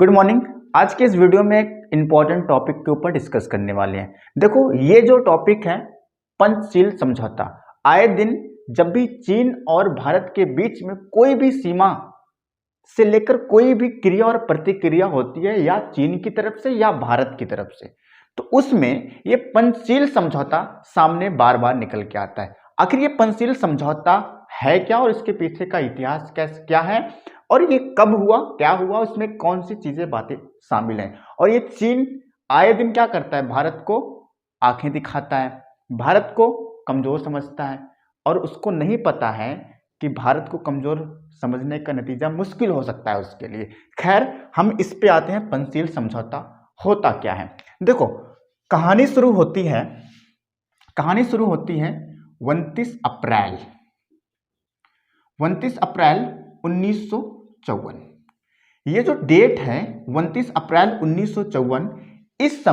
Good morning. आज के इस वीडियो में एक इम्पॉर्टेंट टॉपिक के ऊपर डिस्कस करने वाले हैं। देखो, ये जो टॉपिक है पंचशील समझौता। आए दिन जब भी चीन और भारत के बीच में कोई भी सीमा से लेकर कोई भी क्रिया और प्रतिक्रिया होती है, या चीन की तरफ से या भारत की तरफ से, तो उसमें ये पंचशील समझौता सामने बार बार निकल के आता है। आखिर ये पंचशील समझौता है क्या और इसके पीछे का इतिहास क्या है, और ये कब हुआ, क्या हुआ, उसमें कौन सी चीजें बातें शामिल हैं। और ये चीन आए दिन क्या करता है, भारत को आंखें दिखाता है, भारत को कमजोर समझता है, और उसको नहीं पता है कि भारत को कमजोर समझने का नतीजा मुश्किल हो सकता है उसके लिए। खैर, हम इस पे आते हैं, पंचशील समझौता होता क्या है। देखो, कहानी शुरू होती है 29 अप्रैल 1954। ये जो डेट है 29 अप्रैल 1954, इस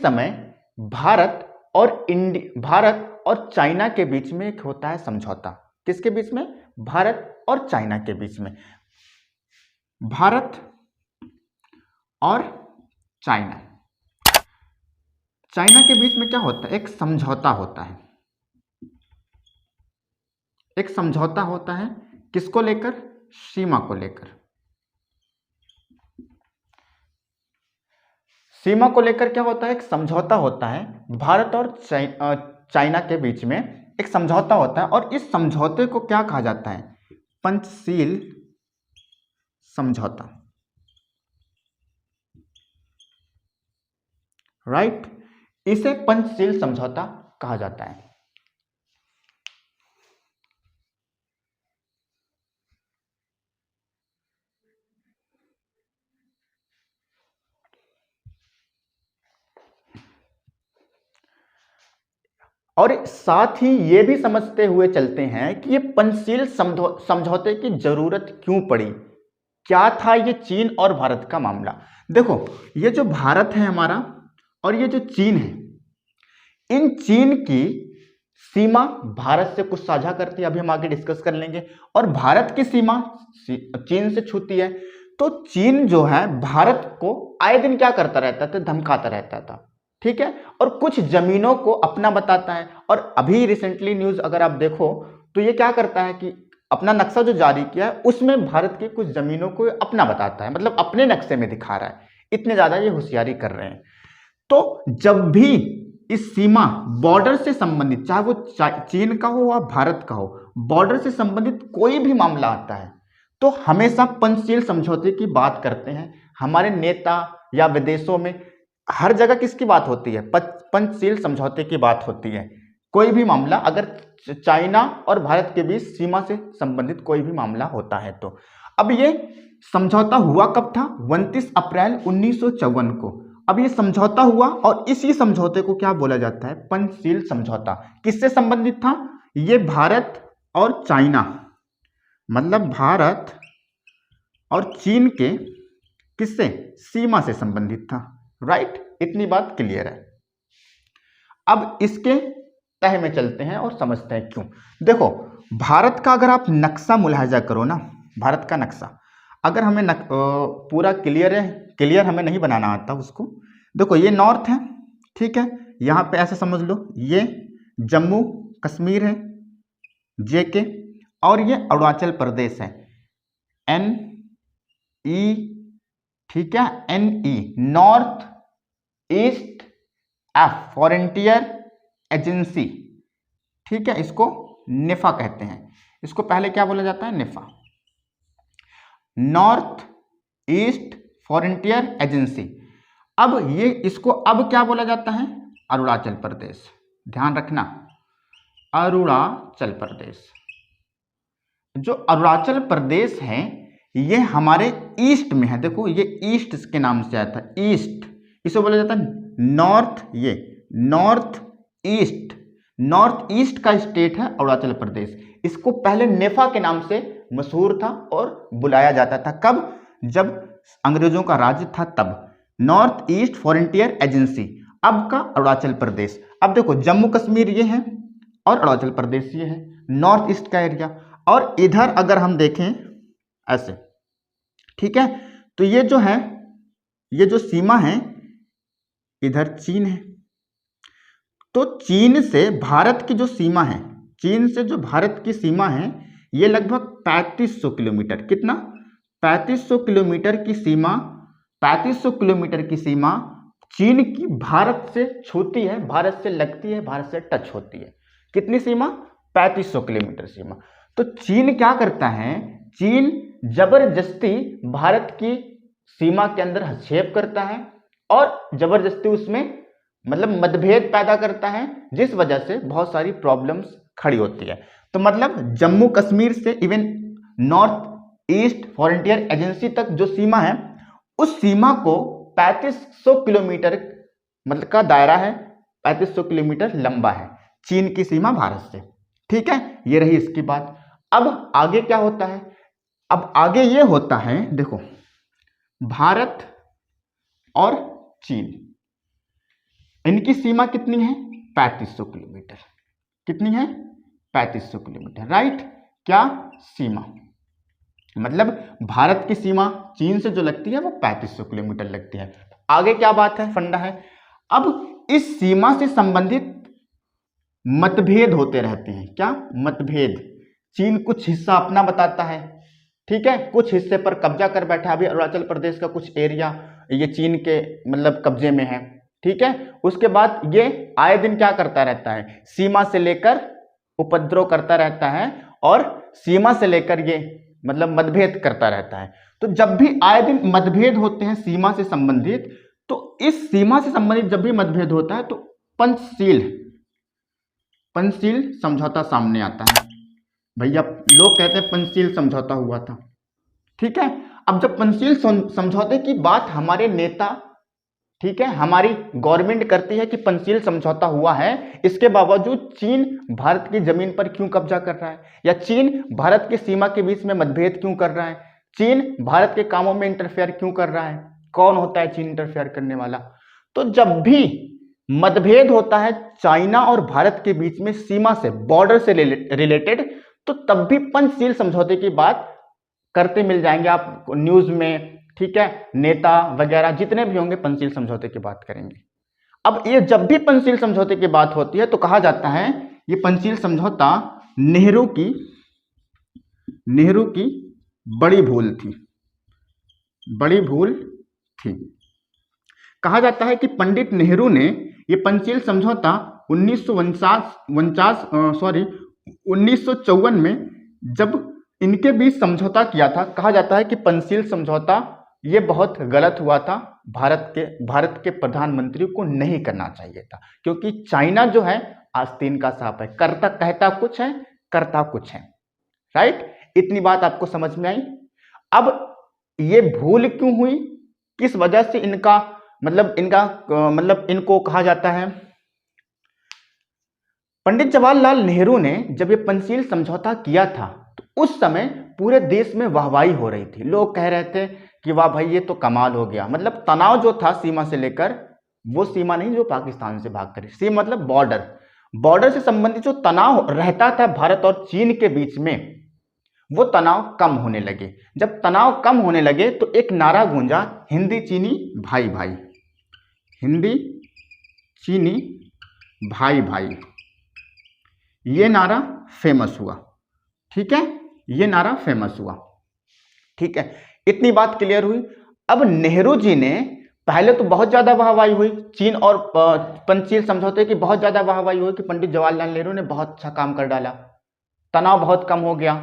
समय भारत और चाइना के बीच में एक होता है समझौता। किसके बीच में? भारत और चाइना के बीच में। भारत और चाइना के बीच में क्या होता है? एक समझौता होता है। एक समझौता होता है किसको लेकर? सीमा को लेकर। सीमा को लेकर क्या होता है? एक समझौता होता है। भारत और चाइना के बीच में एक समझौता होता है, और इस समझौते को क्या कहा जाता है? पंचशील समझौता। राइट, इसे पंचशील समझौता कहा जाता है। और साथ ही ये भी समझते हुए चलते हैं कि ये पंचशील समझौते की जरूरत क्यों पड़ी, क्या था ये चीन और भारत का मामला। देखो, ये जो भारत है हमारा और ये जो चीन है, इन चीन की सीमा भारत से कुछ साझा करती है, अभी हम आगे डिस्कस कर लेंगे। और भारत की सीमा चीन से छूती है। तो चीन जो है भारत को आए दिन क्या करता रहता था? धमकाता रहता था, ठीक है, और कुछ जमीनों को अपना बताता है। और अभी रिसेंटली न्यूज अगर आप देखो तो ये क्या करता है कि अपना नक्शा जो जारी किया है उसमें भारत की कुछ जमीनों को अपना बताता है, मतलब अपने नक्शे में दिखा रहा है। इतने ज्यादा ये होशियारी कर रहे हैं। तो जब भी इस सीमा बॉर्डर से संबंधित, चाहे वो चीन का हो या भारत का हो, बॉर्डर से संबंधित कोई भी मामला आता है तो हमेशा पंचशील समझौते की बात करते हैं हमारे नेता, या विदेशों में हर जगह किसकी बात होती है? पंचशील समझौते की बात होती है। कोई भी मामला अगर चाइना और भारत के बीच सीमा से संबंधित कोई भी मामला होता है तो। अब ये समझौता हुआ कब था? 29 अप्रैल 1954 को। अब ये समझौता हुआ, और इसी समझौते को क्या बोला जाता है? पंचशील समझौता। किससे संबंधित था? ये भारत और चाइना, मतलब भारत और चीन के किससे? सीमा से संबंधित था। राइट, इतनी बात क्लियर है। अब इसके तह में चलते हैं और समझते हैं क्यों। देखो, भारत का अगर आप नक्शा मुलाहिजा करो ना, भारत का नक्शा अगर हमें पूरा क्लियर हमें नहीं बनाना आता उसको। देखो, ये नॉर्थ है, ठीक है, यहां पे ऐसे समझ लो ये जम्मू कश्मीर है, जेके, और ये अरुणाचल प्रदेश है, NE, ठीक है, NE, north east frontier agency, ठीक है, इसको निफा कहते हैं। इसको पहले क्या बोला जाता है? निफा, नॉर्थ ईस्ट फ्रंटियर एजेंसी। अब ये इसको अब क्या बोला जाता है? अरुणाचल प्रदेश। ध्यान रखना, अरुणाचल प्रदेश। जो अरुणाचल प्रदेश है ये हमारे ईस्ट में है। देखो, ये ईस्ट के नाम से आया था, ईस्ट, इसे बोला जाता है नॉर्थ। ये नॉर्थ ईस्ट का स्टेट है अरुणाचल प्रदेश। इसको पहले नेफा के नाम से मशहूर था और बुलाया जाता था। कब? जब अंग्रेजों का राज्य था तब। नॉर्थ ईस्ट फ्रंटियर एजेंसी, अब का अरुणाचल प्रदेश। अब देखो, जम्मू कश्मीर ये है और अरुणाचल प्रदेश ये है, नॉर्थ ईस्ट का एरिया। और इधर अगर हम देखें ऐसे, ठीक है, तो ये जो है, ये जो सीमा है, इधर चीन है। तो चीन से भारत की जो सीमा है, चीन से जो भारत की सीमा है, ये लगभग 3500 किलोमीटर, कितना, 3500 किलोमीटर की सीमा, 3500 किलोमीटर की सीमा चीन की भारत से छूती है, भारत से लगती है, भारत से टच होती है। कितनी सीमा, 3500 किलोमीटर सीमा। तो चीन क्या करता है, चीन जबरदस्ती भारत की सीमा के अंदर हस्तक्षेप करता है और जबरदस्ती उसमें मतलब मतभेद पैदा करता है, जिस वजह से बहुत सारी प्रॉब्लम्स खड़ी होती है। तो मतलब जम्मू कश्मीर से even north east frontier agency तक जो सीमा है, उस सीमा को 3500 किलोमीटर मतलब का दायरा है, 3500 किलोमीटर लंबा है चीन की सीमा भारत से। ठीक है, ये रही इसकी बात। अब आगे क्या होता है, अब आगे ये होता है, देखो भारत और चीन, इनकी सीमा कितनी है, 3500 किलोमीटर। कितनी है, 3500 किलोमीटर, राइट। क्या सीमा, मतलब भारत की सीमा चीन से जो लगती है वो 3500 किलोमीटर लगती है। आगे क्या बात है, फंडा है। अब इस सीमा से संबंधित मतभेद होते रहते हैं। क्या मतभेद, चीन कुछ हिस्सा अपना बताता है, ठीक है, कुछ हिस्से पर कब्जा कर बैठा। अभी अरुणाचल प्रदेश का कुछ एरिया ये चीन के मतलब कब्जे में है, ठीक है। उसके बाद ये आए दिन क्या करता रहता है, सीमा से लेकर उपद्रव करता रहता है और सीमा से लेकर ये मतलब मतभेद करता रहता है। तो जब भी आए दिन मतभेद होते हैं सीमा से संबंधित, तो इस सीमा से संबंधित जब भी मतभेद होता है तो पंचशील समझौता सामने आता है। भैया लोग कहते हैं पंचशील समझौता हुआ था, ठीक है। अब जब पंचशील समझौते की बात हमारे नेता, ठीक है, हमारी गवर्नमेंट करती है कि पंचशील समझौता हुआ है, इसके बावजूद चीन भारत की जमीन पर क्यों कब्जा कर रहा है, या चीन भारत की सीमा के बीच में मतभेद क्यों कर रहा है, चीन भारत के कामों में इंटरफेयर क्यों कर रहा है, कौन होता है चीन इंटरफेयर करने वाला। तो जब भी मतभेद होता है चाइना और भारत के बीच में सीमा से, बॉर्डर से रिलेटेड, तो तब भी पंचशील समझौते की बात करते मिल जाएंगे आप न्यूज में, ठीक है। नेता वगैरह जितने भी होंगे पंचशील समझौते की बात करेंगे। अब ये जब भी पंचशील समझौते की बात होती है तो कहा जाता है ये पंचशील समझौता नेहरू की बड़ी भूल थी, बड़ी भूल थी। कहा जाता है कि पंडित नेहरू ने ये पंचशील समझौता 1954 में जब इनके बीच समझौता किया था, कहा जाता है कि पंचशील समझौता ये बहुत गलत हुआ था, भारत के प्रधानमंत्री को नहीं करना चाहिए था, क्योंकि चाइना जो है आस्तीन का सांप है, कहता कुछ है, करता कुछ है, राइट। इतनी बात आपको समझ में आई। अब ये भूल क्यों हुई, किस वजह से इनको कहा जाता है, पंडित जवाहरलाल नेहरू ने जब ये पंचशील समझौता किया था तो उस समय पूरे देश में वाहवाही हो रही थी, लोग कह रहे थे कि वाह भाई ये तो कमाल हो गया। मतलब तनाव जो था सीमा से लेकर, वो सीमा नहीं जो पाकिस्तान से भाग कर, सीमा मतलब बॉर्डर से संबंधित जो तनाव रहता था भारत और चीन के बीच में, वो तनाव कम होने लगे। जब तनाव कम होने लगे तो एक नारा गूंजा, हिंदी चीनी भाई भाई, हिंदी चीनी भाई भाई, ये नारा फेमस हुआ, ठीक है, ये नारा फेमस हुआ, ठीक है। इतनी बात क्लियर हुई। अब नेहरू जी ने, पहले तो बहुत ज्यादा वाहवाही हुई चीन और पंचशील समझौते की, बहुत ज्यादा वाहवाही हुई कि पंडित जवाहरलाल नेहरू ने बहुत अच्छा काम कर डाला, तनाव बहुत कम हो गया,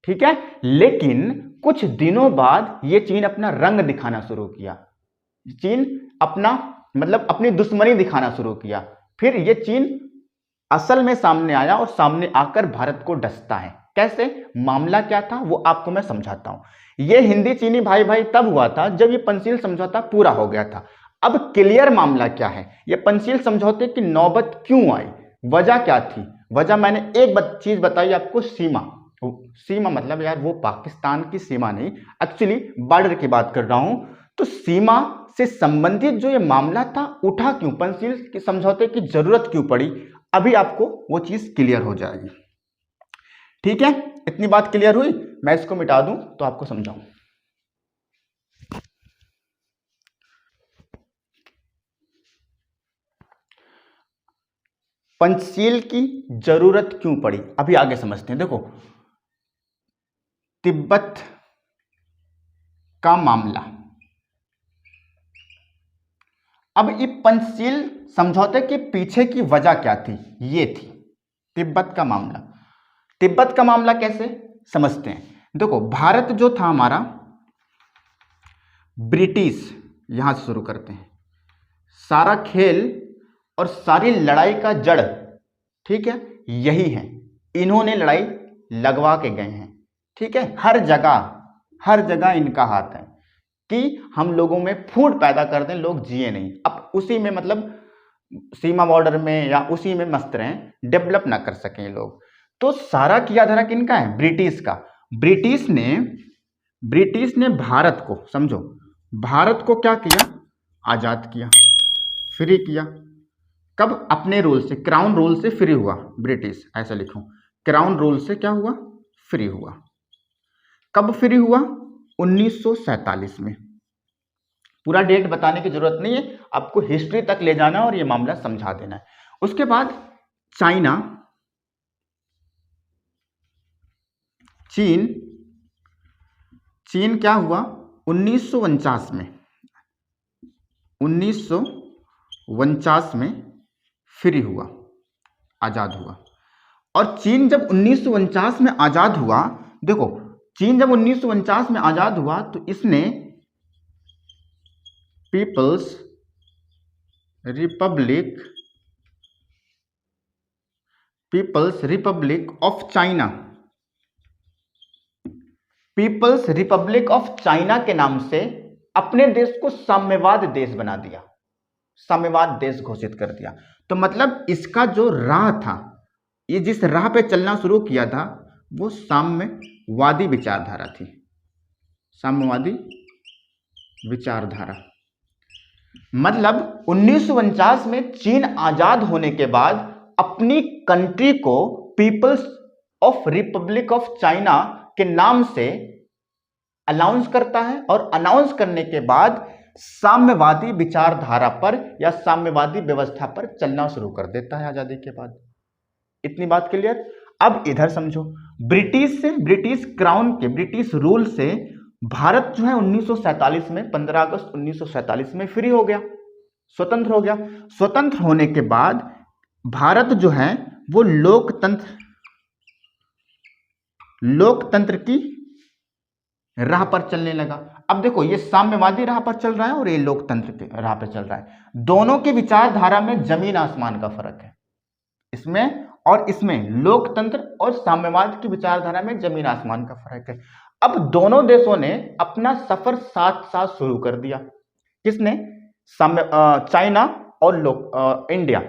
ठीक है। लेकिन कुछ दिनों बाद ये चीन अपना रंग दिखाना शुरू किया, चीन अपनी दुश्मनी दिखाना शुरू किया। फिर ये चीन असल में सामने आया और सामने आकर भारत को डसता है। कैसे, मामला क्या था वो आपको मैं समझाता हूं। ये हिंदी चीनी भाई भाई तब हुआ था जब ये पंचशील समझौता पूरा हो गया था। अब क्लियर मामला क्या है, ये पंचशील समझौते की नौबत क्यों आई, वजह क्या थी। वजह मैंने एक चीज बताई आपको, सीमा मतलब यार वो पाकिस्तान की सीमा नहीं, एक्चुअली बॉर्डर की बात कर रहा हूं। तो सीमा से संबंधित जो ये मामला था उठा क्यों, पंचशील समझौते की जरूरत क्यों पड़ी, अभी आपको वो चीज क्लियर हो जाएगी, ठीक है। इतनी बात क्लियर हुई, मैं इसको मिटा दूं तो आपको समझाऊं। पंचशील की जरूरत क्यों पड़ी, अभी आगे समझते हैं। देखो, तिब्बत का मामला। अब ये पंचशील समझौते के पीछे की वजह क्या थी, ये थी तिब्बत का मामला। तिब्बत का मामला कैसे समझते हैं। देखो, भारत जो था हमारा, ब्रिटिश, यहां से शुरू करते हैं। सारा खेल और सारी लड़ाई का जड़, ठीक है, यही है। इन्होंने लड़ाई लगवा के गए हैं, ठीक है। हर जगह इनका हाथ है कि हम लोगों में फूट पैदा कर दें, लोग जिए नहीं, अब उसी में मतलब सीमा बॉर्डर में या उसी में मस्त रहें, डेवलप ना कर सकें लोग। तो सारा किया धरा किनका है, ब्रिटिश का। ब्रिटिश ने भारत को, समझो, भारत को क्या किया, आजाद किया, फ्री किया। कब, अपने रूल से, क्राउन रूल से फ्री हुआ ब्रिटिश, ऐसा लिखो, क्राउन रूल से क्या हुआ, फ्री हुआ। कब फ्री हुआ, 1947 में। पूरा डेट बताने की जरूरत नहीं है, आपको हिस्ट्री तक ले जाना और ये मामला समझा देना है। उसके बाद चीन क्या हुआ, 1949 में, 1949 में फ्री हुआ, आजाद हुआ। और चीन जब 1949 में आजाद हुआ, देखो, चीन जब 1949 में आजाद हुआ तो इसने People's Republic of China, People's Republic of China के नाम से अपने देश को साम्यवाद देश बना दिया, साम्यवाद देश घोषित कर दिया। तो मतलब इसका जो राह था, ये जिस राह पे चलना शुरू किया था, वो साम्यवादी विचारधारा थी, साम्यवादी विचारधारा। मतलब 1949 में चीन आजाद होने के बाद अपनी कंट्री को Peoples of Republic of China के नाम से अनाउंस करता है, और अनाउंस करने के बाद साम्यवादी विचारधारा पर या साम्यवादी व्यवस्था पर चलना शुरू कर देता है आजादी के बाद। इतनी बात क्लियर। अब इधर समझो, ब्रिटिश क्राउन के, ब्रिटिश रूल से भारत जो है 1947 में, 15 अगस्त 1947 में फ्री हो गया, स्वतंत्र हो गया। स्वतंत्र होने के बाद भारत जो है वो लोकतंत्र की राह पर चलने लगा। अब देखो, ये साम्यवादी राह पर चल रहा है और ये लोकतंत्र की राह पर चल रहा है। दोनों की विचारधारा में जमीन आसमान का फर्क है, इसमें और इसमें, लोकतंत्र और साम्यवाद की विचारधारा में जमीन आसमान का फर्क है। अब दोनों देशों ने अपना सफर साथ साथ शुरू कर दिया। किसने, चाइना और इंडिया।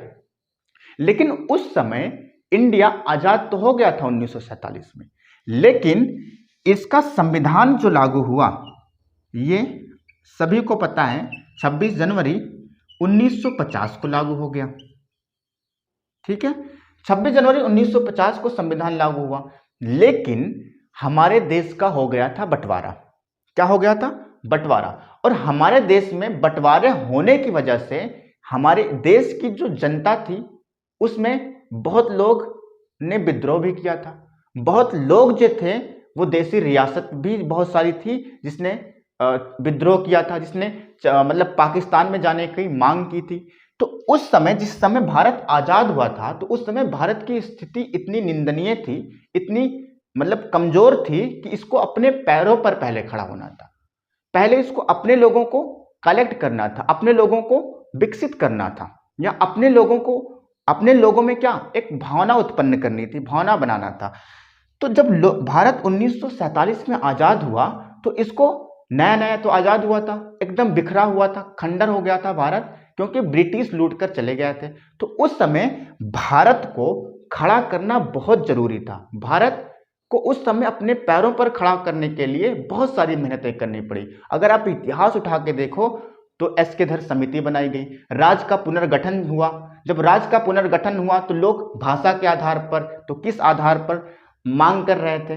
लेकिन उस समय इंडिया आजाद तो हो गया था 1947 में, लेकिन इसका संविधान जो लागू हुआ, ये सभी को पता है, 26 जनवरी 1950 को लागू हो गया, ठीक है। 26 जनवरी 1950 को संविधान लागू हुआ, लेकिन हमारे देश का हो गया था बंटवारा। क्या हो गया था, बंटवारा। और हमारे देश में बंटवारे होने की वजह से हमारे देश की जो जनता थी, उसमें बहुत लोग ने विद्रोह भी किया था। बहुत लोग जो थे, वो देशी रियासत भी बहुत सारी थी जिसने विद्रोह किया था, जिसने मतलब पाकिस्तान में जाने की मांग की थी। तो उस समय, जिस समय भारत आजाद हुआ था, तो उस समय भारत की स्थिति इतनी निंदनीय थी, इतनी मतलब कमजोर थी कि इसको अपने पैरों पर पहले खड़ा होना था। पहले इसको अपने लोगों को कलेक्ट करना था, अपने लोगों को विकसित करना था, या अपने लोगों में क्या, एक भावना उत्पन्न करनी थी, भावना बनाना था। तो जब भारत 1947 में आजाद हुआ, तो इसको नया तो आजाद हुआ था, एकदम बिखरा हुआ था, खंडर हो गया था भारत, क्योंकि ब्रिटिश लूट कर चले गए थे। तो उस समय भारत को खड़ा करना बहुत जरूरी था। भारत को उस समय अपने पैरों पर खड़ा करने के लिए बहुत सारी मेहनतें करनी पड़ी। अगर आप इतिहास उठा के देखो तो एसके-धर समिति बनाई गई, राज का पुनर्गठन हुआ। जब राज का पुनर्गठन हुआ तो लोग भाषा के आधार पर, तो किस आधार पर मांग कर रहे थे,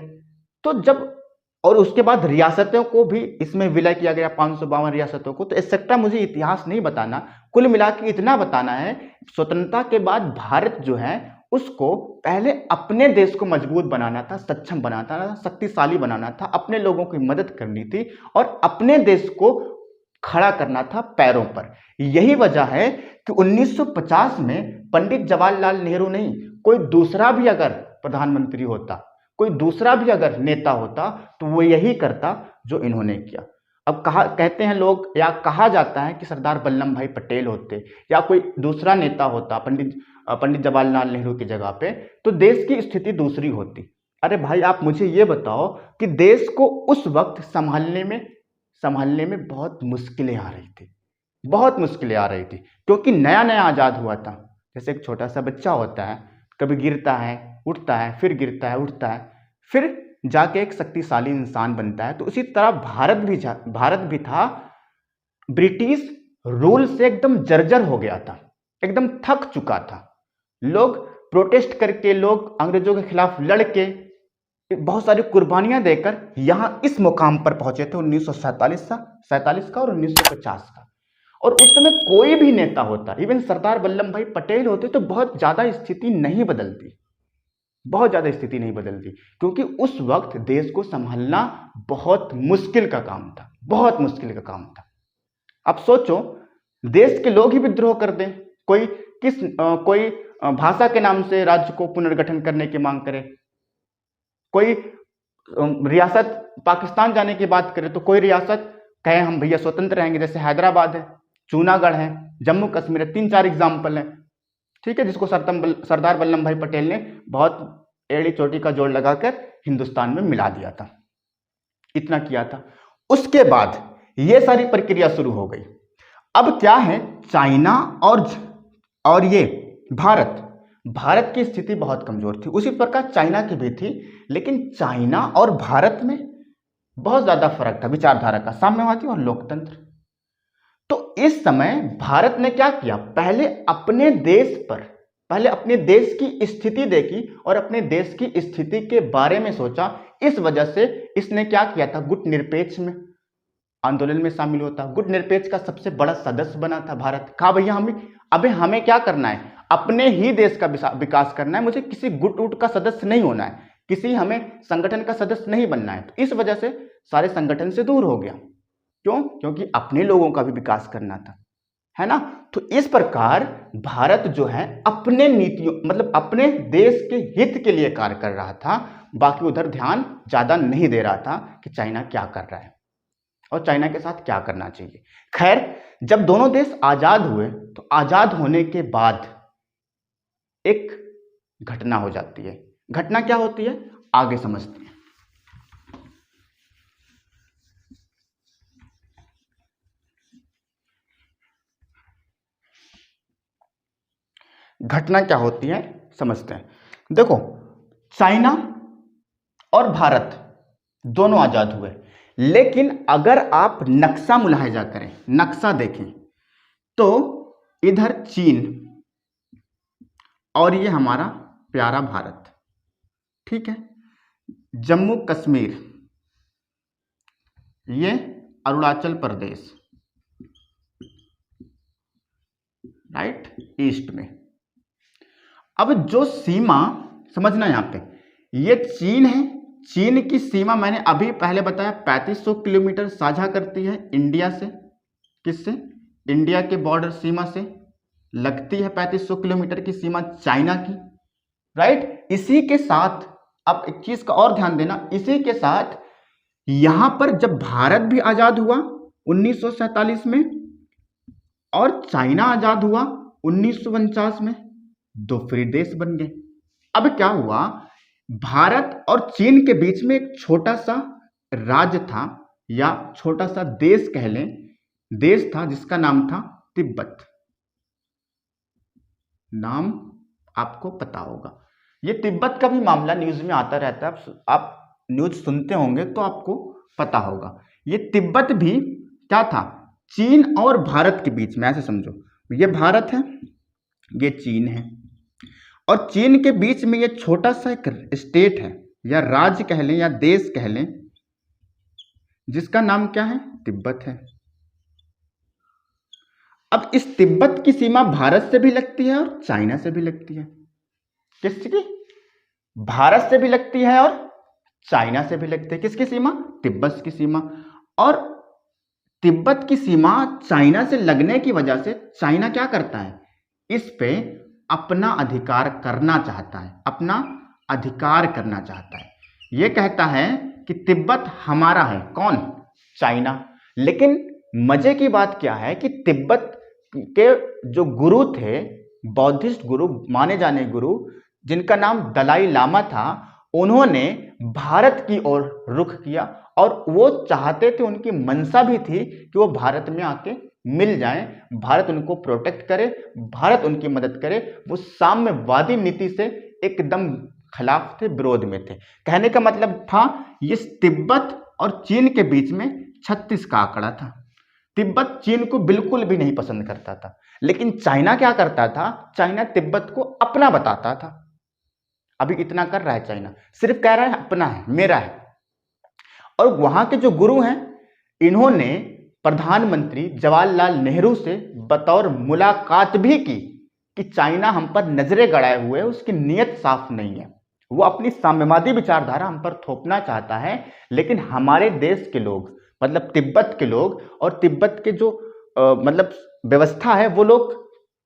तो जब, और उसके बाद रियासतों को भी इसमें विलय किया गया, 552 रियासतों को। तो एक्सेट्रा मुझे इतिहास नहीं बताना, कुल मिला के इतना बताना है, स्वतंत्रता के बाद भारत जो है उसको पहले अपने देश को मजबूत बनाना था, सक्षम बनाना था, शक्तिशाली बनाना था, अपने लोगों की मदद करनी थी और अपने देश को खड़ा करना था पैरों पर। यही वजह है कि 1950 में पंडित जवाहरलाल नेहरू नहीं, कोई दूसरा भी अगर प्रधानमंत्री होता, कोई दूसरा भी अगर नेता होता तो वो यही करता जो इन्होंने किया। अब कहते हैं लोग या कहा जाता है कि सरदार वल्लभ भाई पटेल होते या कोई दूसरा नेता होता पंडित जवाहरलाल नेहरू की जगह पे, तो देश की स्थिति दूसरी होती। अरे भाई आप मुझे ये बताओ कि देश को उस वक्त संभालने में बहुत मुश्किलें आ रही थी, बहुत मुश्किलें आ रही थी, क्योंकि नया नया आज़ाद हुआ था। जैसे एक छोटा सा बच्चा होता है, कभी गिरता है उठता है, फिर गिरता है उठता है, फिर जाके एक शक्तिशाली इंसान बनता है। तो उसी तरह भारत भी था, ब्रिटिश रूल से एकदम जर्जर हो गया था, एकदम थक चुका था। लोग प्रोटेस्ट करके, लोग अंग्रेजों के खिलाफ लड़के, बहुत सारी कुर्बानियां देकर यहां इस मुकाम पर पहुंचे थे 1947 का और 1950 का। और उस समय कोई भी नेता होता, इवन सरदार वल्लभ भाई पटेल होते, तो बहुत ज्यादा स्थिति नहीं बदलती, बहुत ज्यादा स्थिति नहीं बदलती, क्योंकि उस वक्त देश को संभालना बहुत मुश्किल का काम था, बहुत मुश्किल का काम था। अब सोचो, देश के लोग ही विद्रोह कर दें, कोई भाषा के नाम से राज्य को पुनर्गठन करने की मांग करे, कोई रियासत पाकिस्तान जाने की बात करे, तो कोई रियासत कहे हम भैया स्वतंत्र रहेंगे, जैसे हैदराबाद है, जूनागढ़ है, जम्मू कश्मीर है, 3-4 एग्जाम्पल है, ठीक है, जिसको सरदार वल्लभ भाई पटेल ने बहुत एड़ी चोटी का जोड़ लगाकर हिंदुस्तान में मिला दिया था, इतना किया था। उसके बाद ये सारी प्रक्रिया शुरू हो गई। अब क्या है, चाइना और ये भारत की स्थिति बहुत कमजोर थी, उसी प्रकार चाइना की भी थी, लेकिन चाइना और भारत में बहुत ज्यादा फर्क था विचारधारा का, साम्यवादी और लोकतंत्र। तो इस समय भारत ने क्या किया, पहले अपने देश की स्थिति देखी और अपने देश की स्थिति के बारे में सोचा। इस वजह से इसने क्या किया था, गुटनिरपेक्ष में आंदोलन में शामिल होता, गुटनिरपेक्ष का सबसे बड़ा सदस्य बना था भारत। कहा भैया हमें क्या करना है, अपने ही देश का विकास करना है, मुझे किसी गुट का सदस्य नहीं होना है, किसी हमें संगठन का सदस्य नहीं बनना है। तो इस वजह से सारे संगठन से दूर हो गया। क्यों? क्योंकि अपने लोगों का भी विकास करना था, है ना। तो इस प्रकार भारत जो है अपने नीतियों, मतलब अपने देश के हित के लिए कार्य कर रहा था, बाकी उधर ध्यान ज्यादा नहीं दे रहा था कि चाइना क्या कर रहा है और चाइना के साथ क्या करना चाहिए। खैर, जब दोनों देश आजाद हुए तो आजाद होने के बाद एक घटना हो जाती है। घटना क्या होती है, आगे समझते हैं। घटना क्या होती है समझते हैं। देखो, चाइना और भारत दोनों आजाद हुए, लेकिन अगर आप नक्शा मुलाहिजा करें, नक्शा देखें, तो इधर चीन और ये हमारा प्यारा भारत, ठीक है, जम्मू कश्मीर, ये अरुणाचल प्रदेश, राइट, ईस्ट में। अब जो सीमा समझना, यहां पे ये चीन है, चीन की सीमा मैंने अभी पहले बताया 3500 किलोमीटर साझा करती है इंडिया से। किससे? इंडिया के बॉर्डर सीमा से लगती है 3500 किलोमीटर की सीमा चाइना की, राइट। इसी के साथ अब एक चीज का और ध्यान देना, इसी के साथ यहां पर जब भारत भी आजाद हुआ 1947 में और चाइना आजाद हुआ 1949 में, दो फ्री देश बन गए। अब क्या हुआ, भारत और चीन के बीच में एक छोटा सा राज्य था, या छोटा सा देश कह लें, देश था जिसका नाम था तिब्बत। नाम आपको पता होगा, ये तिब्बत का भी मामला न्यूज में आता रहता है, आप न्यूज सुनते होंगे तो आपको पता होगा। ये तिब्बत भी क्या था, चीन और भारत के बीच में, ऐसे समझो, ये भारत है, ये चीन है, और चीन के बीच में ये छोटा सा एक स्टेट है, या राज्य कह लें या देश कह लें, जिसका नाम क्या है, तिब्बत है। अब इस तिब्बत की सीमा भारत से भी लगती है और चाइना से भी लगती है। किसकी? भारत से भी लगती है और चाइना से भी लगती है। किसकी सीमा? तिब्बत की सीमा। और तिब्बत की सीमा चाइना से लगने की वजह से चाइना क्या करता है? इस पे अपना अधिकार करना चाहता है, अपना अधिकार करना चाहता है। यह कहता है कि तिब्बत हमारा है। कौन? चाइना। लेकिन मजे की बात क्या है कि तिब्बत के जो गुरु थे, बौद्धिस्ट गुरु, माने जाने गुरु, जिनका नाम दलाई लामा था, उन्होंने भारत की ओर रुख किया और वो चाहते थे, उनकी मंशा भी थी कि वो भारत में आके मिल जाएं, भारत उनको प्रोटेक्ट करे, भारत उनकी मदद करे। वो साम्यवादी नीति से एकदम खिलाफ थे, विरोध में थे। कहने का मतलब था ये तिब्बत और चीन के बीच में 36 का आंकड़ा था। तिब्बत चीन को बिल्कुल भी नहीं पसंद करता था, लेकिन चाइना क्या करता था? चाइना तिब्बत को अपना बताता था। अभी इतना कर रहा है चाइना, सिर्फ कह रहा है अपना है, मेरा है। और वहां के जो गुरु हैं, इन्होंने प्रधानमंत्री जवाहरलाल नेहरू से बतौर मुलाकात भी की कि चाइना हम पर नजरें गड़ाए हुए है, उसकी नीयत साफ नहीं है, वो अपनी साम्यवादी विचारधारा हम पर थोपना चाहता है। लेकिन हमारे देश के लोग, मतलब तिब्बत के लोग और तिब्बत के जो मतलब व्यवस्था है, वो लोग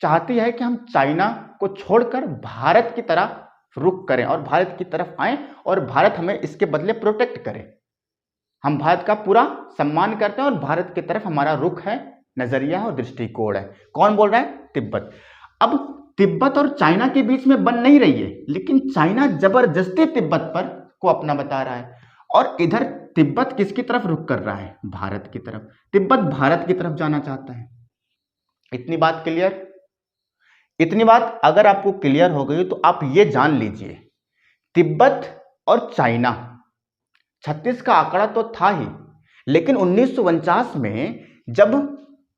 चाहती है कि हम चाइना को छोड़कर भारत की तरफ रुख करें और भारत की तरफ आए और भारत हमें इसके बदले प्रोटेक्ट करे। हम भारत का पूरा सम्मान करते हैं और भारत की तरफ हमारा रुख है, नजरिया है और दृष्टिकोण है। कौन बोल रहा है? तिब्बत। अब तिब्बत और चाइना के बीच में बन नहीं रही है, लेकिन चाइना जबरदस्ती तिब्बत पर को अपना बता रहा है और इधर तिब्बत किसकी तरफ रुख कर रहा है? भारत की तरफ। तिब्बत भारत की तरफ जाना चाहता है। इतनी बात क्लियर? इतनी बात अगर आपको क्लियर हो गई तो आप ये जान लीजिए, तिब्बत और चाइना 36 का आंकड़ा तो था ही, लेकिन 1949 में जब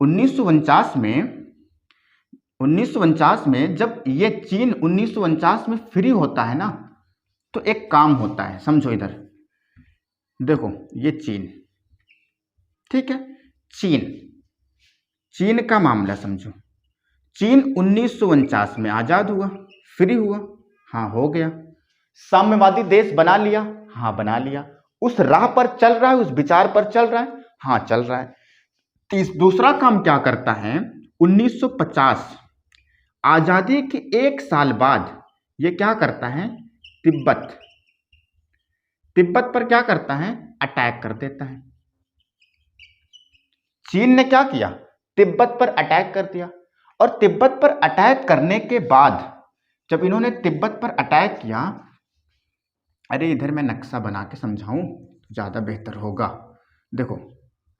1949 में जब ये चीन 1949 में फ्री होता है ना, तो एक काम होता है, समझो इधर देखो, ये चीन, ठीक है, चीन का मामला समझो। चीन 1949 में आजाद हुआ, फ्री हुआ, हाँ हो गया। साम्यवादी देश बना लिया, हाँ बना लिया। उस राह पर चल रहा है, उस विचार पर चल रहा है, हाँ चल रहा है। दूसरा काम क्या करता है? 1950 आजादी के 1 साल बाद ये क्या करता है? तिब्बत पर क्या करता है? अटैक कर देता है। चीन ने क्या किया? तिब्बत पर अटैक कर दिया। और तिब्बत पर अटैक करने के बाद जब इन्होंने तिब्बत पर अटैक किया, अरे इधर मैं नक्शा बना के समझाऊं तो ज़्यादा बेहतर होगा। देखो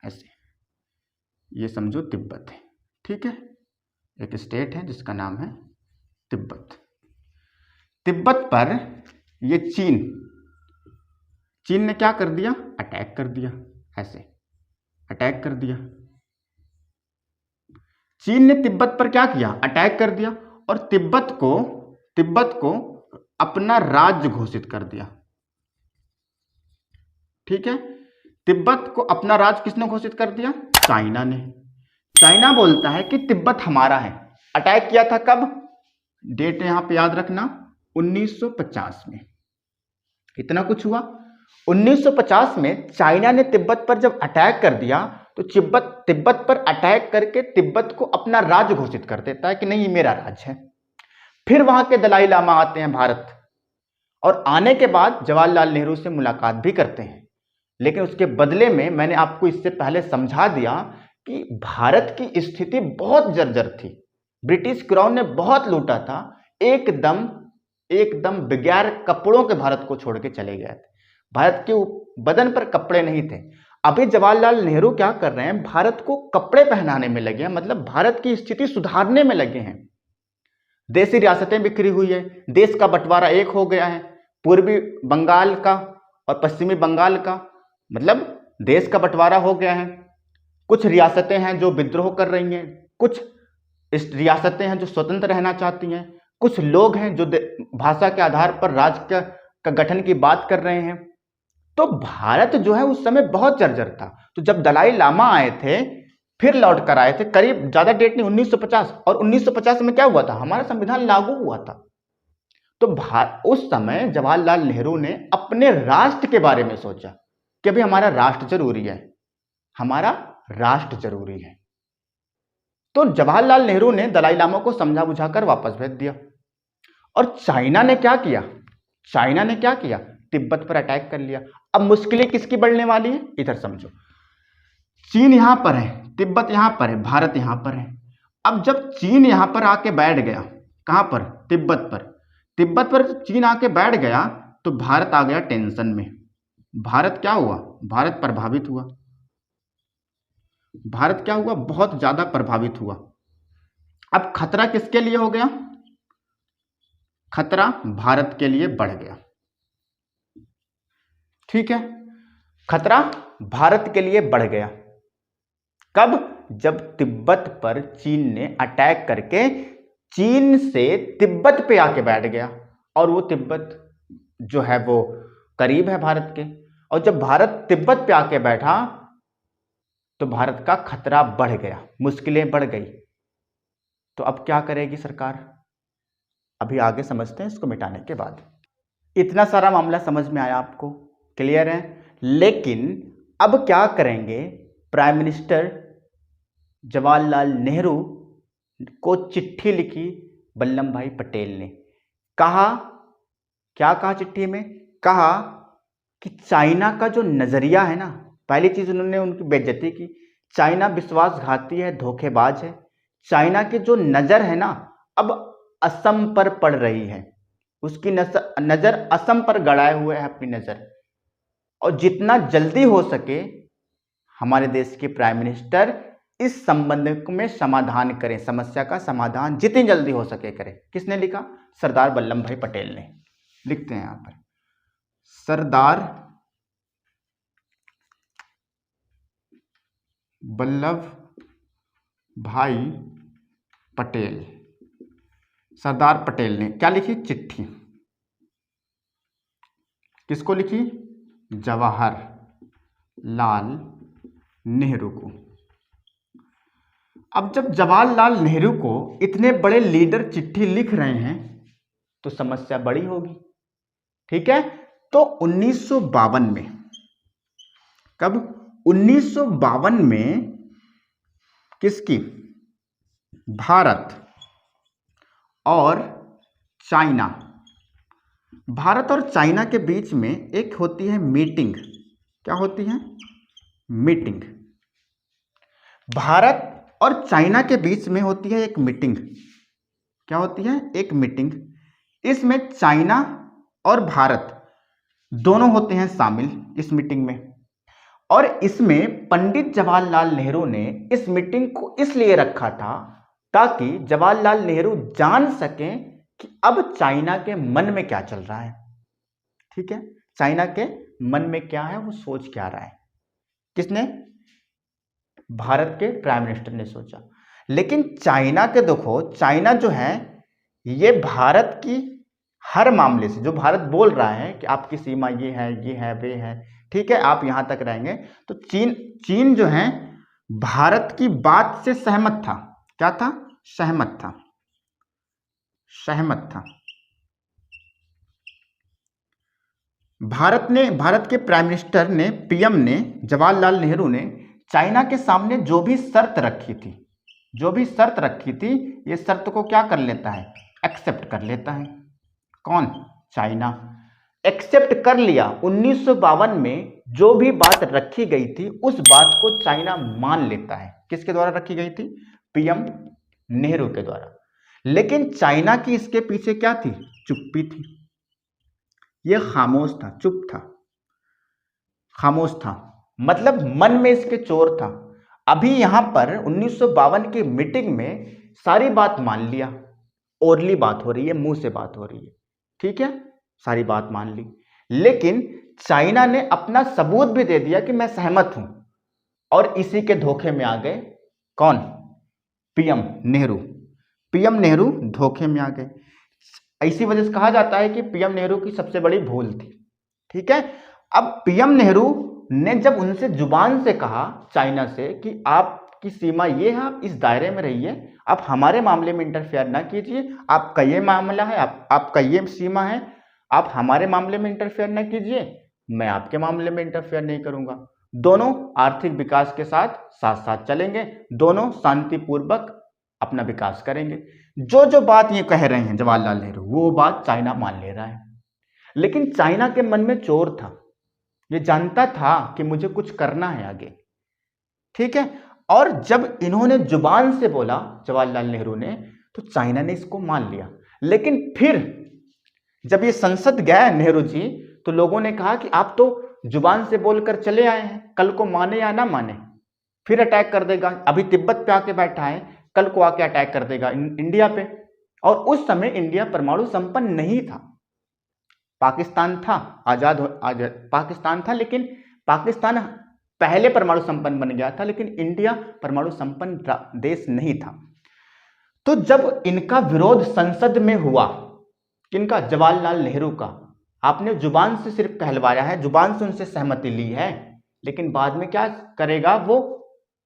ऐसे, ये समझो तिब्बत है, ठीक है, एक स्टेट है जिसका नाम है तिब्बत। तिब्बत पर ये चीन ने क्या कर दिया? अटैक कर दिया, ऐसे अटैक कर दिया। चीन ने तिब्बत पर क्या किया? अटैक कर दिया और तिब्बत को अपना राज्य घोषित कर दिया, ठीक है। तिब्बत को अपना राज्य किसने घोषित कर दिया? चाइना ने। चाइना बोलता है कि तिब्बत हमारा है। अटैक किया था कब? डेट यहां पे याद रखना, 1950 में। इतना कुछ हुआ। 1950 में चाइना ने तिब्बत पर जब अटैक कर दिया तो तिब्बत पर अटैक करके तिब्बत को अपना राज्य घोषित कर देता है कि नहीं ये मेरा राज्य है। फिर वहां के दलाई लामा आते हैं भारत, और आने के बाद जवाहरलाल नेहरू से मुलाकात भी करते हैं। लेकिन उसके बदले में मैंने आपको इससे पहले समझा दिया कि भारत की स्थिति बहुत जर्जर थी, ब्रिटिश क्राउन ने बहुत लूटा था, एकदम बगैर कपड़ों के भारत को छोड़ के चले गए थे। भारत के बदन पर कपड़े नहीं थे। अभी जवाहरलाल नेहरू क्या कर रहे हैं? भारत को कपड़े पहनाने में लगे हैं, मतलब भारत की स्थिति सुधारने में लगे हैं। देशी रियासतें बिखरी हुई है, देश का बंटवारा एक हो गया है, पूर्वी बंगाल का और पश्चिमी बंगाल का, मतलब देश का बंटवारा हो गया है। कुछ रियासतें हैं जो विद्रोह कर रही हैं, कुछ रियासतें हैं जो स्वतंत्र रहना चाहती हैं, कुछ लोग हैं जो भाषा के आधार पर राज्य का गठन की बात कर रहे हैं। तो भारत जो है उस समय बहुत जर्जर था। तो जब दलाई लामा आए थे फिर लौट कर आए थे, करीब ज्यादा डेट नहीं, 1950। और 1950 में क्या हुआ था, हमारा संविधान लागू हुआ था। तो उस समय जवाहरलाल नेहरू ने अपने राष्ट्र के बारे में सोचा कि अभी हमारा राष्ट्र जरूरी है, हमारा राष्ट्र जरूरी है। तो जवाहरलाल नेहरू ने दलाई लामा को समझा बुझाकर वापस भेज दिया। और चाइना ने क्या किया, चाइना ने क्या किया, तिब्बत पर अटैक कर लिया। अब मुश्किलें किसकी बढ़ने वाली है, इधर समझो। चीन यहां पर है, तिब्बत यहां पर है, भारत यहां पर है। अब जब चीन यहां पर आके बैठ गया, कहां पर, तिब्बत पर, तिब्बत पर चीन आके बैठ गया तो भारत आ गया टेंशन में। भारत क्या हुआ, भारत प्रभावित हुआ। भारत क्या हुआ, बहुत ज्यादा प्रभावित हुआ। अब खतरा किसके लिए हो गया, खतरा भारत के लिए बढ़ गया। ठीक है, खतरा भारत के लिए बढ़ गया। कब, जब तिब्बत पर चीन ने अटैक करके चीन से तिब्बत पे आके बैठ गया। और वो तिब्बत जो है वो करीब है भारत के। और जब भारत तिब्बत पे आके बैठा तो भारत का खतरा बढ़ गया, मुश्किलें बढ़ गई। तो अब क्या करेगी सरकार, अभी आगे समझते हैं इसको मिटाने के बाद। इतना सारा मामला समझ में आया आपको, क्लियर है। लेकिन अब क्या करेंगे, प्राइम मिनिस्टर जवाहरलाल नेहरू को चिट्ठी लिखी वल्लभ भाई पटेल ने। कहा, क्या कहा चिट्ठी में, कहा कि चाइना का जो नजरिया है ना, पहली चीज उन्होंने उनकी बेइज्जती की। चाइना विश्वासघाती है, धोखेबाज है। चाइना की जो नजर है ना, अब असम पर पड़ रही है। उसकी नजर असम पर गड़ाए हुए है अपनी नजर। और जितना जल्दी हो सके हमारे देश के प्राइम मिनिस्टर इस संबंध में समाधान करें, समस्या का समाधान जितनी जल्दी हो सके करें। किसने लिखा, सरदार वल्लभ भाई पटेल ने। लिखते हैं यहां पर, सरदार वल्लभ भाई पटेल, सरदार पटेल ने क्या लिखी, चिट्ठी। किसको लिखी, जवाहरलाल नेहरू को। अब जब जवाहरलाल नेहरू को इतने बड़े लीडर चिट्ठी लिख रहे हैं तो समस्या बड़ी होगी। ठीक है, तो 1952 में, कब, 1952 में किसकी, भारत और चाइना, भारत और चाइना के बीच में एक होती है मीटिंग। क्या होती है, मीटिंग। भारत और चाइना के बीच में होती है एक मीटिंग। क्या होती है, एक मीटिंग। इसमें चाइना और भारत दोनों होते हैं शामिल इस मीटिंग में। और इसमें पंडित जवाहरलाल नेहरू ने इस मीटिंग को इसलिए रखा था ताकि जवाहरलाल नेहरू जान सकें कि अब चाइना के मन में क्या चल रहा है। ठीक है, चाइना के मन में क्या है, वो सोच क्या रहा है। किसने, भारत के प्राइम मिनिस्टर ने सोचा। लेकिन चाइना के देखो, चाइना जो है ये भारत की हर मामले से, जो भारत बोल रहा है कि आपकी सीमा ये है, ये है, वे है, ठीक है, आप यहां तक रहेंगे, तो चीन जो है भारत की बात से सहमत था। क्या था, सहमत था, सहमत था। भारत के प्राइम मिनिस्टर ने, पीएम ने, जवाहरलाल नेहरू ने चाइना के सामने जो भी शर्त रखी थी, जो भी शर्त रखी थी, ये शर्त को क्या कर लेता है, एक्सेप्ट कर लेता है। कौन, चाइना एक्सेप्ट कर लिया। 1952 में जो भी बात रखी गई थी उस बात को चाइना मान लेता है। किसके द्वारा रखी गई थी, पीएम नेहरू के द्वारा। लेकिन चाइना की इसके पीछे क्या थी, चुप्पी थी। यह खामोश था, चुप था, खामोश था, मतलब मन में इसके चोर था। अभी यहां पर 1952 की मीटिंग में सारी बात मान लिया, ओरली बात हो रही है, मुंह से बात हो रही है, ठीक है, सारी बात मान ली। लेकिन चाइना ने अपना सबूत भी दे दिया कि मैं सहमत हूं, और इसी के धोखे में आ गए कौन, पीएम नेहरू। पीएम नेहरू धोखे में आ गए। इसी वजह से कहा जाता है कि पीएम नेहरू की सबसे बड़ी भूल थी। ठीक है, अब पीएम नेहरू ने जब उनसे जुबान से कहा चाइना से कि आपकी आपकी सीमा ये है, आप इस दायरे में रहिए, आप हमारे मामले में इंटरफेयर ना कीजिए, आपका ये मामला है, आपका ये सीमा है, आप हमारे मामले में इंटरफेयर ना कीजिए, मैं आपके मामले में इंटरफेयर नहीं करूंगा। दोनों आर्थिक विकास के साथ साथ साथ चलेंगे, दोनों शांतिपूर्वक अपना विकास करेंगे। जो जो बात ये कह रहे हैं जवाहरलाल नेहरू, वो बात चाइना मान ले रहा है। लेकिन चाइना के मन में चोर था, ये जानता था कि मुझे कुछ करना है आगे, ठीक है। और जब इन्होंने जुबान से बोला जवाहरलाल नेहरू ने, तो चाइना ने इसको मान लिया। लेकिन फिर जब ये संसद गए नेहरू जी, तो लोगों ने कहा कि आप तो जुबान से बोलकर चले आए हैं, कल को माने या ना माने फिर अटैक कर देगा। अभी तिब्बत पे आके बैठा है, कल को आके अटैक कर देगा इंडिया पे। और उस समय इंडिया परमाणु संपन्न नहीं था, पाकिस्तान था, आजाद पाकिस्तान था, लेकिन पाकिस्तान पहले परमाणु संपन्न बन गया था, लेकिन इंडिया परमाणु संपन्न देश नहीं था। तो जब इनका विरोध संसद में हुआ, किनका, जवाहरलाल नेहरू का, आपने जुबान से सिर्फ कहलवाया है, जुबान से उनसे सहमति ली है, लेकिन बाद में क्या करेगा, वो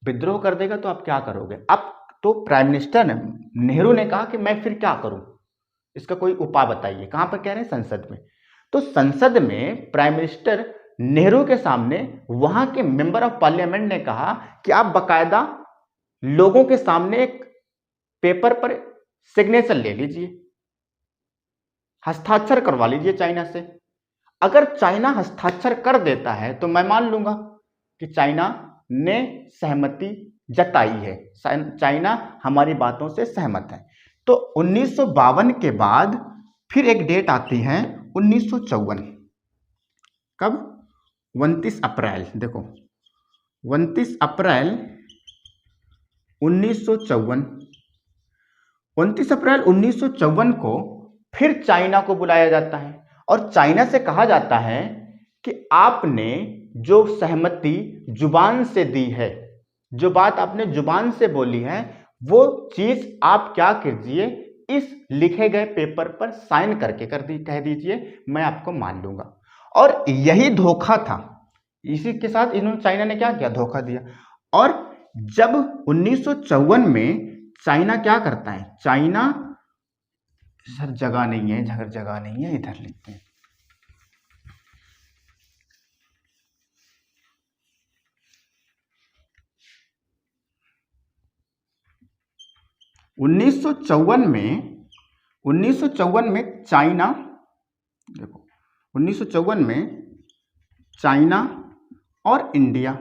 विद्रोह कर देगा, तो आप क्या करोगे। अब तो प्राइम मिनिस्टर नेहरू ने कहा कि मैं फिर क्या करूं, इसका कोई उपाय बताइए। कहां पर कह रहे हैं, संसद में। तो संसद में प्राइम मिनिस्टर नेहरू के सामने वहां के मेंबर ऑफ पार्लियामेंट ने कहा कि आप बकायदा लोगों के सामने एक पेपर पर सिग्नेचर ले लीजिए, हस्ताक्षर करवा लीजिए चाइना से। अगर चाइना हस्ताक्षर कर देता है तो मैं मान लूंगा कि चाइना ने सहमति जताई है, चाइना हमारी बातों से सहमत है। तो 1952 के बाद फिर एक डेट आती है 1954। कब, 29 अप्रैल, देखो 29 अप्रैल 1954। 29 अप्रैल 1954 को फिर चाइना को बुलाया जाता है और चाइना से कहा जाता है कि आपने जो सहमति जुबान से दी है, जो बात आपने जुबान से बोली है, वो चीज आप क्या कीजिए, इस लिखे गए पेपर पर साइन करके कह दीजिए, मैं आपको मान लूंगा। और यही धोखा था, इसी के साथ इन्होंने, चाइना ने क्या किया, धोखा दिया। और जब 1954 में चाइना क्या करता है, चाइना, सर जगह नहीं है, जगह नहीं है, इधर लिखते हैं। उन्नीस सौ चौवन में चाइना, देखो 1954 में चाइना और इंडिया,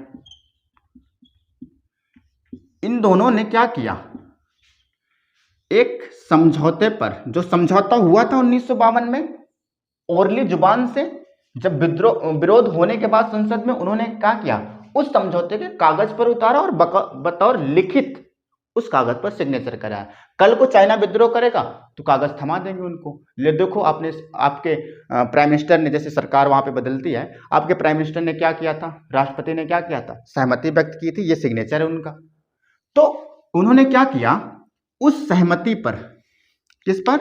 इन दोनों ने क्या किया, एक समझौते पर, जो समझौता हुआ था 1952 में ओरली जुबान से, जब विरोध होने के बाद संसद में उन्होंने क्या किया, उस समझौते के कागज पर उतारा और बतौर लिखित उस कागज पर सिग्नेचर कराया। कल को चाइना विद्रोह करेगा तो कागज थमा देंगे उनको, ले देखो आपने, आपके प्राइम मिनिस्टर ने, जैसे सरकार वहां पे बदलती है, आपके प्राइम मिनिस्टर ने क्या किया था, राष्ट्रपति ने क्या किया था, सहमति व्यक्त की थी, ये सिग्नेचर है उनका। तो उन्होंने क्या किया, उस सहमति पर, किस पर,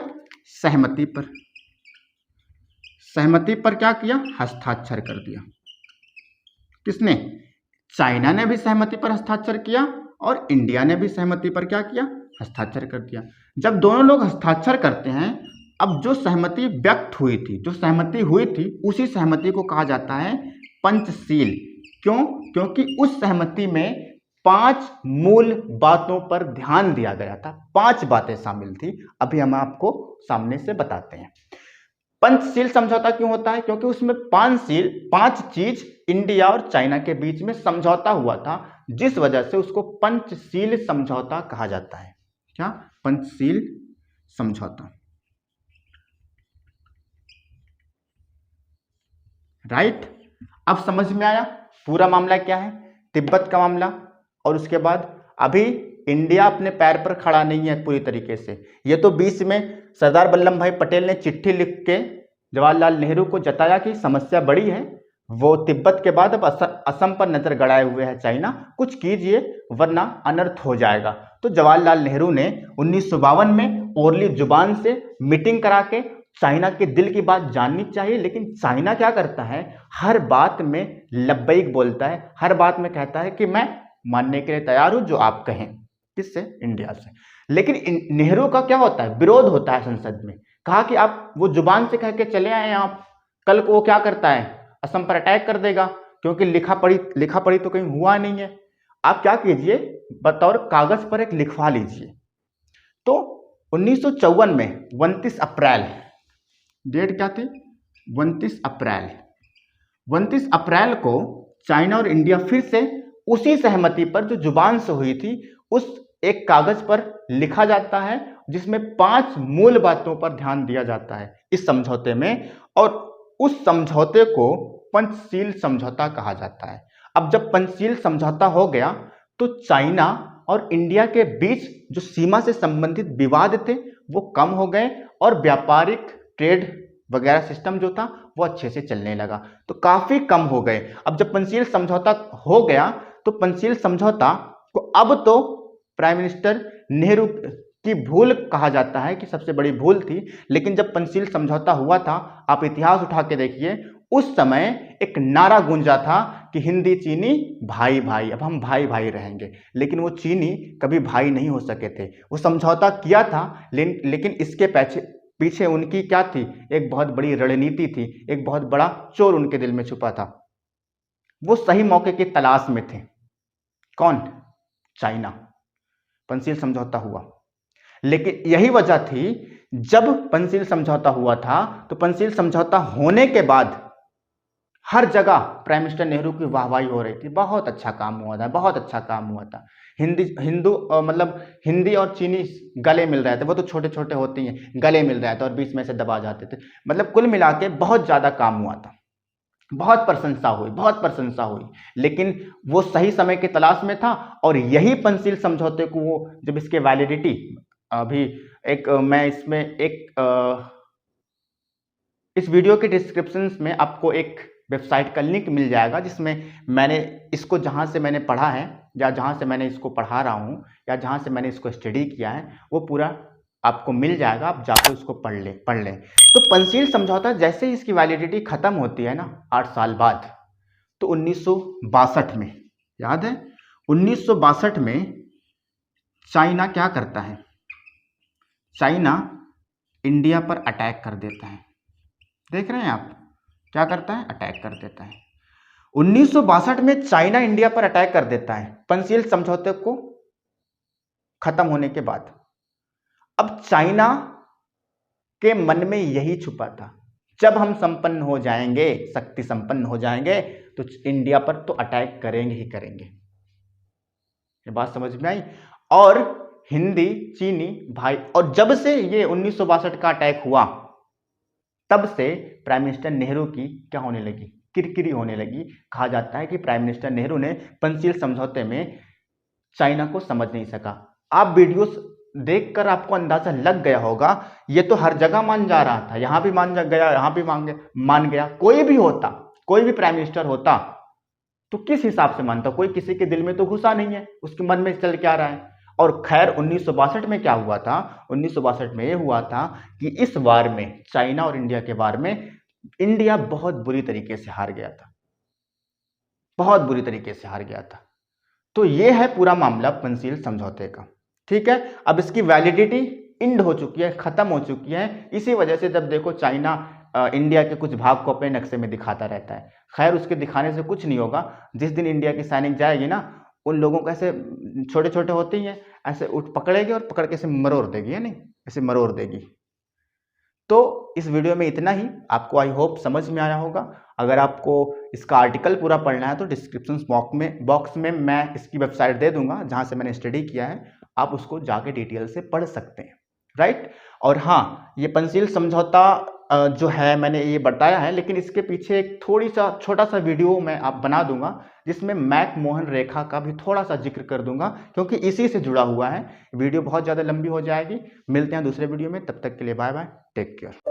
सहमति पर क्या किया, हस्ताक्षर कर दिया। किसने, चाइना ने भी सहमति पर हस्ताक्षर किया और इंडिया ने भी सहमति पर क्या किया, हस्ताक्षर कर दिया। जब दोनों लोग हस्ताक्षर करते हैं, अब जो सहमति व्यक्त हुई थी, जो सहमति हुई थी, उसी सहमति को कहा जाता है पंचशील। क्यों, क्योंकि उस सहमति में 5 मूल बातों पर ध्यान दिया गया था, 5 बातें शामिल थी, अभी हम आपको सामने से बताते हैं। पंचशील समझौता क्यों होता है, क्योंकि उसमें 5 चीज इंडिया और चाइना के बीच में समझौता हुआ था, जिस वजह से उसको पंचशील समझौता कहा जाता है। क्या, पंचशील समझौता, राइट। अब समझ में आया पूरा मामला क्या है, तिब्बत का मामला। और उसके बाद अभी इंडिया अपने पैर पर खड़ा नहीं है पूरी तरीके से। ये तो बीच में सरदार वल्लभ भाई पटेल ने चिट्ठी लिख के जवाहरलाल नेहरू को जताया कि समस्या बड़ी है, वो तिब्बत के बाद अब असम पर नजर गड़ाए हुए है चाइना, कुछ कीजिए वरना अनर्थ हो जाएगा। तो जवाहरलाल नेहरू ने 1952 में ओरली जुबान से मीटिंग करा के चाइना के दिल की बात जाननी चाहिए, लेकिन चाइना क्या करता है, हर बात में लब्बैक बोलता है, हर बात में कहता है कि मैं मानने के लिए तैयार हूं जो आप कहें। किससे? इंडिया से। लेकिन नेहरू का क्या होता है? विरोध होता है संसद में। कहा कि आप वो जुबान से कह के चले आए, आप कल को वो क्या करता है, असम पर अटैक कर देगा, क्योंकि लिखा पढ़ी तो कहीं हुआ नहीं है। आप क्या कीजिए, बतौर कागज पर एक लिखवा लीजिए। तो 1954 में 29 अप्रैल, डेट क्या थी? 29 अप्रैल, 29 अप्रैल को चाइना और इंडिया फिर से उसी सहमति पर जो जुबान से हुई थी उस एक कागज पर लिखा जाता है, जिसमें 5 मूल बातों पर ध्यान दिया जाता है इस समझौते में, और उस समझौते को पंचशील समझौता कहा जाता है। अब जब पंचशील समझौता हो गया तो चाइना और इंडिया के बीच जो सीमा से संबंधित विवाद थे वो कम हो गए और व्यापारिक ट्रेड वगैरह सिस्टम जो था वो अच्छे से चलने लगा, तो काफी कम हो गए। अब जब पंचशील समझौता हो गया तो पंचशील समझौता को अब तो प्राइम मिनिस्टर नेहरू की भूल कहा जाता है कि सबसे बड़ी भूल थी, लेकिन जब पंचशील समझौता हुआ था, आप इतिहास उठा के देखिए, उस समय एक नारा गूंजा था कि हिंदी चीनी भाई भाई, अब हम भाई भाई रहेंगे। लेकिन वो चीनी कभी भाई नहीं हो सके थे। वो समझौता किया था, लेकिन इसके पीछे उनकी क्या थी? एक बहुत बड़ी रणनीति थी, एक बहुत बड़ा चोर उनके दिल में छुपा था। वो सही मौके की तलाश में थे। कौन? चाइना। पंचशील समझौता हुआ, लेकिन यही वजह थी, जब पंचशील समझौता हुआ था तो पंचशील समझौता होने के बाद हर जगह प्राइम मिनिस्टर नेहरू की वाहवाही हो रही थी, बहुत अच्छा काम हुआ था, बहुत अच्छा काम हुआ था। मतलब हिंदी और चीनी गले मिल रहे थे, वो तो छोटे छोटे होते हैं, गले मिल रहे थे और बीच में से दबा जाते थे। मतलब कुल मिला के बहुत ज्यादा काम हुआ था, बहुत प्रशंसा हुई, बहुत प्रशंसा हुई। लेकिन वो सही समय की तलाश में था, और यही पंचशील समझौते को वो जब इसके वैलिडिटी अभी मैं इसमें इस वीडियो के डिस्क्रिप्शन में आपको एक वेबसाइट का लिंक मिल जाएगा, जिसमें मैंने इसको जहां से मैंने पढ़ा है, या जहां से मैंने इसको पढ़ा रहा हूं, या जहां से मैंने इसको स्टडी किया है, वो पूरा आपको मिल जाएगा। आप जाकर उसको पढ़ लें। तो पंचशील समझौता जैसे ही इसकी वैलिडिटी खत्म होती है ना 8 साल बाद, तो 1962 में, याद है 1962 में चाइना क्या करता है? चाइना इंडिया पर अटैक कर देता है। देख रहे हैं आप, क्या करता है? अटैक कर देता है। 1962 में चाइना इंडिया पर अटैक कर देता है पंचशील समझौते को खत्म होने के बाद। अब चाइना के मन में यही छुपा था, जब हम संपन्न हो जाएंगे, शक्ति संपन्न हो जाएंगे, तो इंडिया पर तो अटैक करेंगे ही करेंगे। ये बात समझ में आई? और हिंदी चीनी भाई, और जब से ये 1962 का अटैक हुआ, तब से प्राइम मिनिस्टर नेहरू की क्या होने लगी? किरकिरी होने लगी। कहा जाता है कि प्राइम मिनिस्टर नेहरू ने पंचशील समझौते में चाइना को समझ नहीं सका। आप वीडियोस देखकर आपको अंदाजा लग गया होगा, ये तो हर जगह मान जा रहा था, यहां भी मान गया, यहां भी मान गया। कोई भी होता, कोई भी प्राइम मिनिस्टर होता तो किस हिसाब से मानता? कोई किसी के दिल में तो घुसा नहीं है, उसके मन में चल क्या रहा है। और खैर 1962 में क्या हुआ था? 1962 में यह हुआ था कि इस वार में, चाइना और इंडिया के वार में, इंडिया बहुत बुरी तरीके से हार गया था, बहुत बुरी तरीके से हार गया था। तो यह है पूरा मामला पंचशील समझौते का। ठीक है, अब इसकी वैलिडिटी इंड हो चुकी है, खत्म हो चुकी है। इसी वजह से जब देखो चाइना इंडिया के कुछ भाग को अपने नक्शे में दिखाता रहता है। खैर उसके दिखाने से कुछ नहीं होगा। जिस दिन इंडिया की सैनिक जाएगी ना, उन लोगों को ऐसे छोटे छोटे होते ही हैं, ऐसे उठ पकड़ेगी और पकड़ के ऐसे मरोड़ देगी, है नहीं, ऐसे मरोड़ देगी। तो इस वीडियो में इतना ही। आपको आई होप समझ में आया होगा। अगर आपको इसका आर्टिकल पूरा पढ़ना है तो डिस्क्रिप्शन बॉक्स में मैं इसकी वेबसाइट दे दूंगा, जहां से मैंने स्टडी किया है। आप उसको जाके डिटेल से पढ़ सकते हैं, राइट। और हाँ, ये पंचशील समझौता जो है मैंने ये बताया है, लेकिन इसके पीछे एक छोटा सा वीडियो मैं आप बना दूंगा, जिसमें मैकमोहन रेखा का भी थोड़ा सा जिक्र कर दूंगा, क्योंकि इसी से जुड़ा हुआ है। वीडियो बहुत ज़्यादा लंबी हो जाएगी। मिलते हैं दूसरे वीडियो में, तब तक के लिए बाय बाय, टेक केयर।